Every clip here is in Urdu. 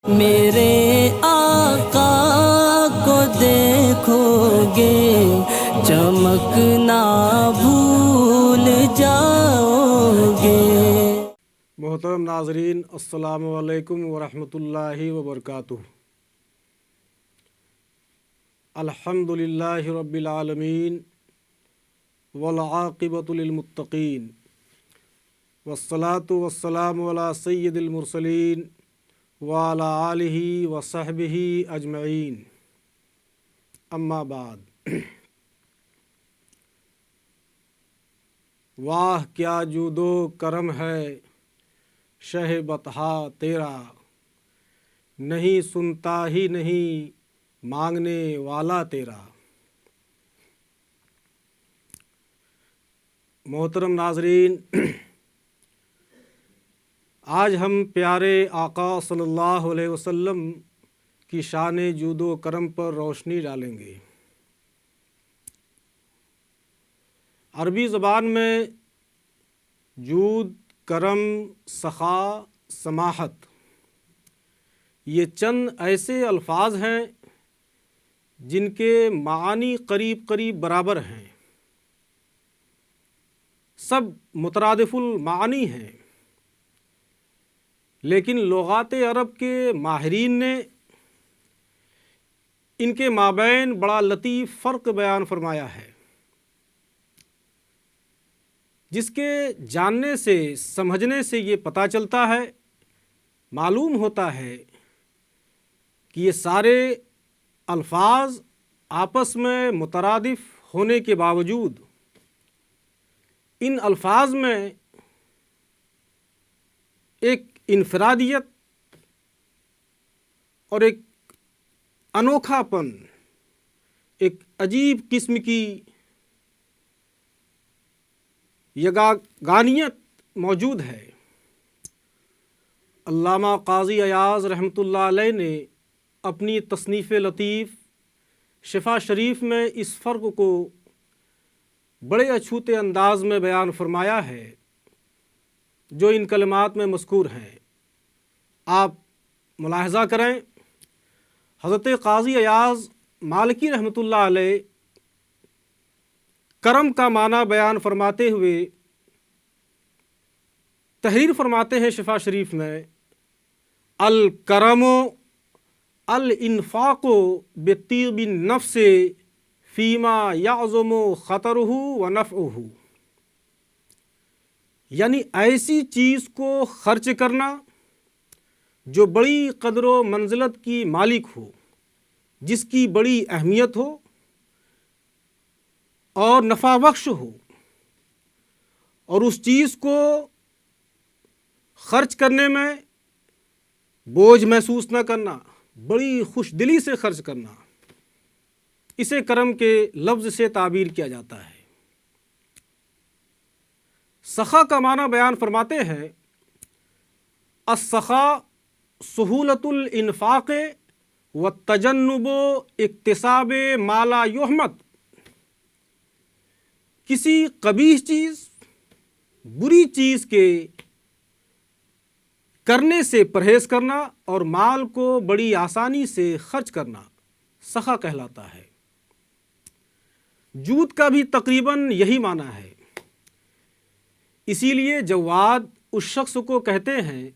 میرے آقا کو دیکھو گے چمکنا بھول جاؤ گے۔ محترم ناظرین، السلام علیکم ورحمۃ اللہ وبرکاتہ۔ الحمد للہ رب العالمین والعاقبۃ للمتقین والصلاة والسلام علی سید المرسلین وعلی آلہ وصحبہ اجمعین، اما بعد۔ واہ کیا جود و کرم ہے شہ بطحا تیرا، نہیں سنتا ہی نہیں مانگنے والا تیرا۔ محترم ناظرین، آج ہم پیارے آقا صلی اللہ علیہ وسلم کی شان جود و کرم پر روشنی ڈالیں گے۔ عربی زبان میں جود، کرم، سخا، سماحت یہ چند ایسے الفاظ ہیں جن کے معانی قریب قریب برابر ہیں، سب مترادف المعانی ہیں، لیکن لغات عرب کے ماہرین نے ان کے مابین بڑا لطیف فرق بیان فرمایا ہے، جس کے جاننے سے، سمجھنے سے یہ پتہ چلتا ہے، معلوم ہوتا ہے کہ یہ سارے الفاظ آپس میں مترادف ہونے کے باوجود ان الفاظ میں ایک انفرادیت اور ایک انوکھا پن، ایک عجیب قسم کی یگانیت موجود ہے۔ علامہ قاضی ایاز رحمۃ اللہ علیہ نے اپنی تصنیف لطیف شفا شریف میں اس فرق کو بڑے اچھوتے انداز میں بیان فرمایا ہے، جو ان کلمات میں مذکور ہیں۔ آپ ملاحظہ کریں، حضرت قاضی ایاز مالکی رحمۃ اللہ علیہ کرم کا معنی بیان فرماتے ہوئے تحریر فرماتے ہیں شفا شریف میں، الکرم الانفاق بطیب النفس فیما یعظم خطرہ ونفعہ، یعنی ایسی چیز کو خرچ کرنا جو بڑی قدر و منزلت کی مالک ہو، جس کی بڑی اہمیت ہو اور نفع بخش ہو، اور اس چیز کو خرچ کرنے میں بوجھ محسوس نہ کرنا، بڑی خوش دلی سے خرچ کرنا، اسے کرم کے لفظ سے تعبیر کیا جاتا ہے۔ سخا کا معنی بیان فرماتے ہیں، السخا سہولت الانفاق والتجنب اکتساب ما لا یحمد، کسی قبیح چیز، بری چیز کے کرنے سے پرہیز کرنا اور مال کو بڑی آسانی سے خرچ کرنا سخا کہلاتا ہے۔ جود کا بھی تقریباً یہی معنی ہے، اسی لیے جواد اس شخص کو کہتے ہیں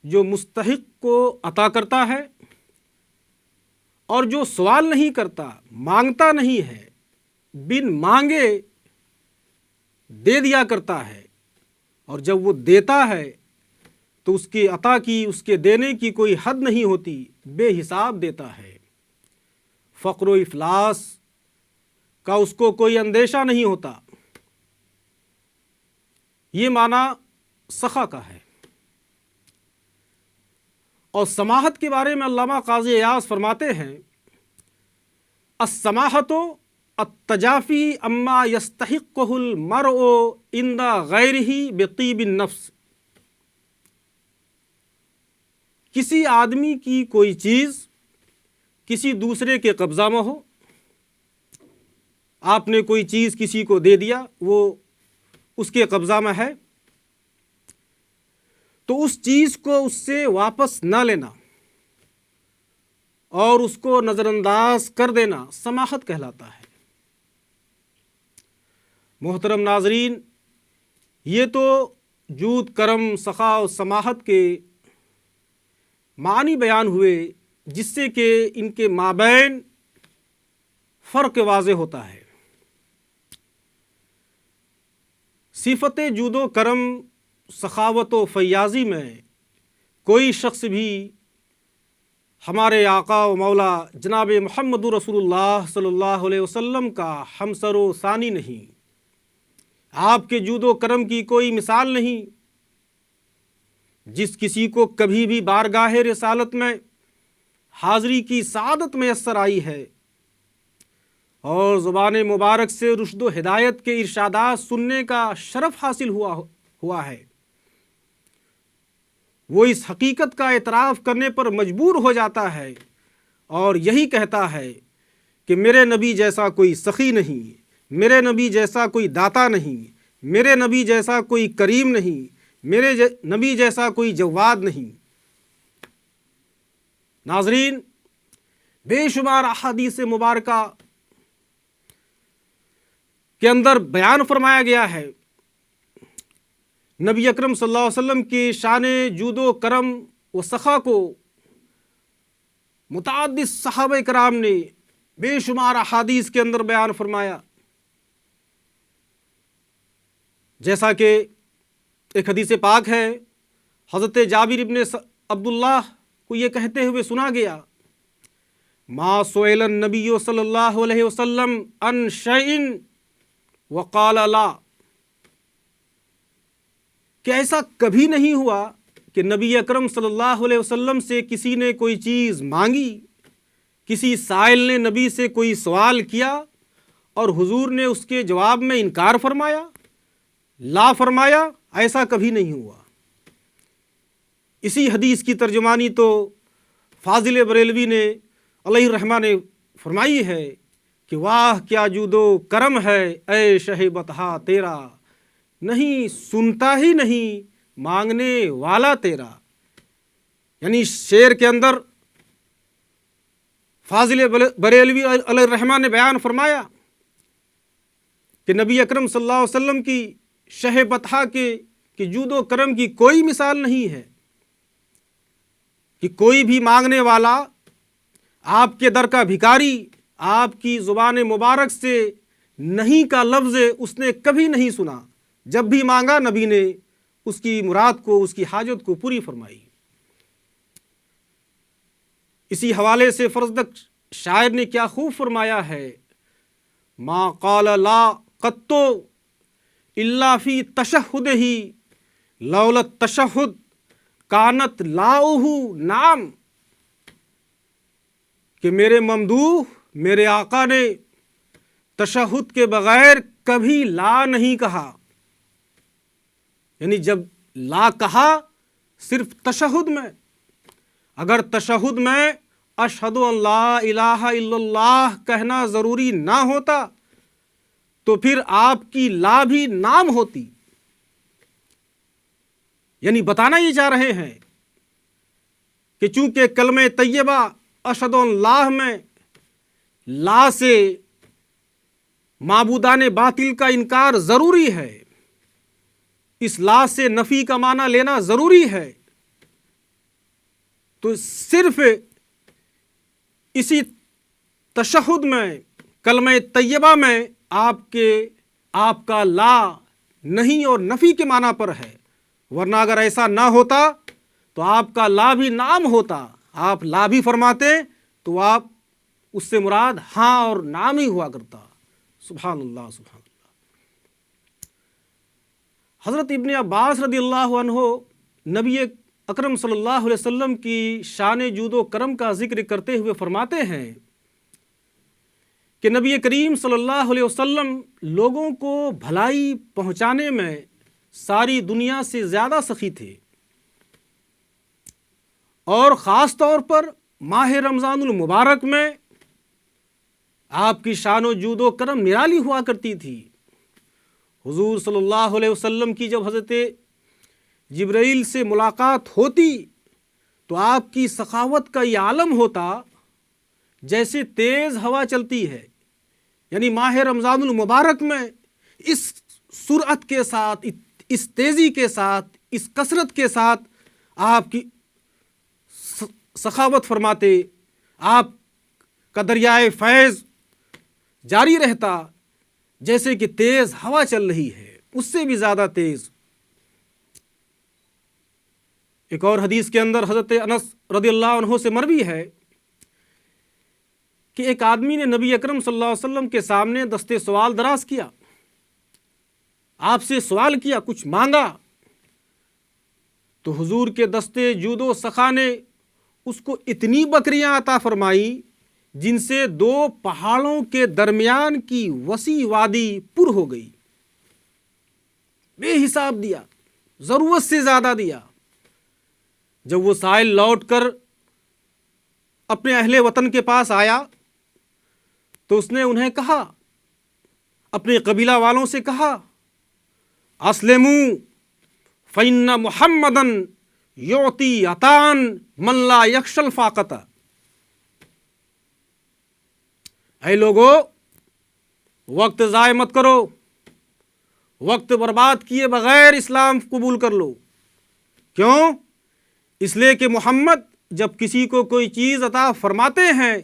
جو مستحق کو عطا کرتا ہے اور جو سوال نہیں کرتا، مانگتا نہیں ہے، بن مانگے دے دیا کرتا ہے، اور جب وہ دیتا ہے تو اس کی عطا کی، اس کے دینے کی کوئی حد نہیں ہوتی، بے حساب دیتا ہے، فقر و افلاس کا اس کو کوئی اندیشہ نہیں ہوتا۔ یہ معنی سخا کا ہے۔ اور سماحت کے بارے میں علامہ قاضی ایاز فرماتے ہیں، السماحت التجافی اما یستحقہ المرء عند غیرہ بطیب النفس، کسی آدمی کی کوئی چیز کسی دوسرے کے قبضہ میں ہو، آپ نے کوئی چیز کسی کو دے دیا، وہ اس کے قبضہ میں ہے، تو اس چیز کو اس سے واپس نہ لینا، اور اس کو نظر انداز کر دینا سماحت کہلاتا ہے۔ محترم ناظرین، یہ تو جود، کرم، سخا و سماحت کے معنی بیان ہوئے جس سے کہ ان کے مابین فرق واضح ہوتا ہے۔ صفت جود و کرم، سخاوت و فیاضی میں کوئی شخص بھی ہمارے آقا و مولا جناب محمد رسول اللہ صلی اللہ علیہ وسلم کا ہمسر و ثانی نہیں۔ آپ کے جود و کرم کی کوئی مثال نہیں۔ جس کسی کو کبھی بھی بارگاہ رسالت میں حاضری کی سعادت میسر آئی ہے اور زبان مبارک سے رشد و ہدایت کے ارشادات سننے کا شرف حاصل ہوا ہے، وہ اس حقیقت کا اعتراف کرنے پر مجبور ہو جاتا ہے اور یہی کہتا ہے کہ میرے نبی جیسا کوئی سخی نہیں، میرے نبی جیسا کوئی داتا نہیں، میرے نبی جیسا کوئی کریم نہیں، میرے نبی جیسا کوئی جواد نہیں۔ ناظرین، بے شمار احادیث مبارکہ کے اندر بیان فرمایا گیا ہے نبی اکرم صلی اللہ علیہ وسلم کی شان جود و کرم و سخا کو متعدد صحابہ کرام نے بے شمار احادیث کے اندر بیان فرمایا۔ جیسا کہ ایک حدیث پاک ہے، حضرت جابر ابن عبداللہ کو یہ کہتے ہوئے سنا گیا، ما سئل النبی صلی اللہ علیہ وسلم عن شیء وقال لا، کہ ایسا کبھی نہیں ہوا کہ نبی اکرم صلی اللہ علیہ وسلم سے کسی نے کوئی چیز مانگی، کسی سائل نے نبی سے کوئی سوال کیا اور حضور نے اس کے جواب میں انکار فرمایا، لا فرمایا، ایسا کبھی نہیں ہوا۔ اسی حدیث کی ترجمانی تو فاضل بریلوی نے علیہ الرحمہ نے فرمائی ہے کہ واہ کیا جود و کرم ہے اے شہ بطحا تیرا، نہیں سنتا ہی نہیں مانگنے والا تیرا۔ یعنی شعر کے اندر فاضل بریلوی علیہ الرحمہ نے بیان فرمایا کہ نبی اکرم صلی اللہ علیہ وسلم کی شہ بطحا کے جود و کرم کی کوئی مثال نہیں ہے کہ کوئی بھی مانگنے والا، آپ کے در کا بھکاری، آپ کی زبان مبارک سے نہیں کا لفظ اس نے کبھی نہیں سنا، جب بھی مانگا نبی نے اس کی مراد کو، اس کی حاجت کو پوری فرمائی۔ اسی حوالے سے فرزدق شاعر نے کیا خوب فرمایا ہے، ما قال لا قط الا فی تشہد ہی لولا التشہد کانت لاؤہ نام، کہ میرے ممدوح، میرے آقا نے تشہد کے بغیر کبھی لا نہیں کہا۔ یعنی جب لا کہا صرف تشہد میں، اگر تشہد میں اشہد ان لا الہ الا اللہ کہنا ضروری نہ ہوتا تو پھر آپ کی لا بھی نام ہوتی۔ یعنی بتانا یہ چاہ رہے ہیں کہ چونکہ کلمہ طیبہ اشہد ان لا میں لا سے معبودان باطل کا انکار ضروری ہے، اس لا سے نفی کا معنی لینا ضروری ہے، تو صرف اسی تشہد میں، کلمہ طیبہ میں آپ کا لا نہیں اور نفی کے معنی پر ہے، ورنہ اگر ایسا نہ ہوتا تو آپ کا لا بھی نام ہوتا، آپ لا بھی فرماتے تو آپ اس سے مراد ہاں اور نام ہی ہوا کرتا۔ سبحان اللہ، سبحان اللہ۔ حضرت ابن عباس رضی اللہ عنہ نبی اکرم صلی اللہ علیہ وسلم کی شان جود و کرم کا ذکر کرتے ہوئے فرماتے ہیں کہ نبی کریم صلی اللہ علیہ وسلم لوگوں کو بھلائی پہنچانے میں ساری دنیا سے زیادہ سخی تھے، اور خاص طور پر ماہ رمضان المبارک میں آپ کی شان و جود و کرم نرالی ہوا کرتی تھی۔ حضور صلی اللہ علیہ وسلم کی جب حضرت جبرائیل سے ملاقات ہوتی تو آپ کی سخاوت کا یہ عالم ہوتا جیسے تیز ہوا چلتی ہے، یعنی ماہ رمضان المبارک میں اس سرعت کے ساتھ، اس تیزی کے ساتھ، اس کثرت کے ساتھ آپ کی سخاوت فرماتے، آپ کا دریائے فیض جاری رہتا، جیسے کہ تیز ہوا چل رہی ہے، اس سے بھی زیادہ تیز۔ ایک اور حدیث کے اندر حضرت انس رضی اللہ عنہ سے مروی ہے کہ ایک آدمی نے نبی اکرم صلی اللہ علیہ وسلم کے سامنے دستے سوال دراز کیا، آپ سے سوال کیا، کچھ مانگا، تو حضور کے دستے جود و سخا نے اس کو اتنی بکریاں عطا فرمائی جن سے 2 پہاڑوں کے درمیان کی وسیع وادی پر ہو گئی۔ بے حساب دیا، ضرورت سے زیادہ دیا۔ جب وہ سائل لوٹ کر اپنے اہل وطن کے پاس آیا تو اس نے انہیں کہا، اپنے قبیلہ والوں سے کہا، اسلموا فإن محمدًا یعطی عطاً من لا یخشی الفاقۃ۔ اے لوگو، وقت ضائع مت کرو، وقت برباد کیے بغیر اسلام قبول کر لو۔ کیوں؟ اس لیے کہ محمد جب کسی کو کوئی چیز عطا فرماتے ہیں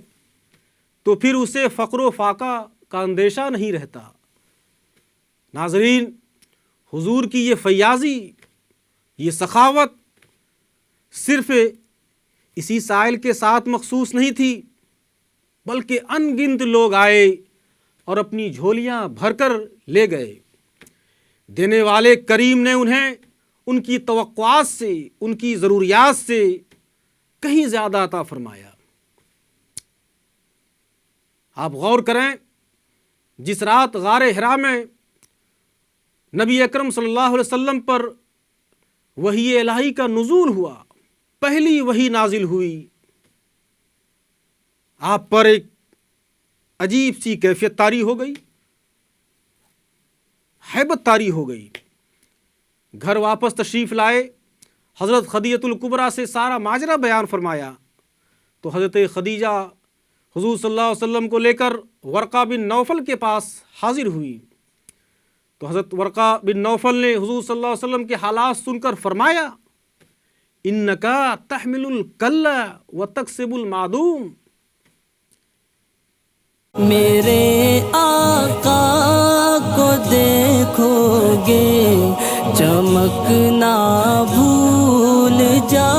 تو پھر اسے فقر و فاقہ کا اندیشہ نہیں رہتا۔ ناظرین، حضور کی یہ فیاضی، یہ سخاوت صرف اسی سائل کے ساتھ مخصوص نہیں تھی، بلکہ ان گنت لوگ آئے اور اپنی جھولیاں بھر کر لے گئے۔ دینے والے کریم نے انہیں ان کی توقعات سے، ان کی ضروریات سے کہیں زیادہ عطا فرمایا۔ آپ غور کریں، جس رات غار حرا میں نبی اکرم صلی اللہ علیہ وسلم پر وحی الہی کا نزول ہوا، پہلی وحی نازل ہوئی، آپ پر ایک عجیب سی کیفیت طاری ہو گئی، ہیبت طاری ہو گئی۔ گھر واپس تشریف لائے، حضرت خدیجہ الکبریٰ سے سارا ماجرا بیان فرمایا تو حضرت خدیجہ حضور صلی اللہ علیہ وسلم کو لے کر ورقہ بن نوفل کے پاس حاضر ہوئی تو حضرت ورقہ بن نوفل نے حضور صلی اللہ علیہ وسلم کے حالات سن کر فرمایا، انکا تحمل الکل وتکسب المعدوم۔ میرے آقا کو دیکھو گے چمکنا بھول جا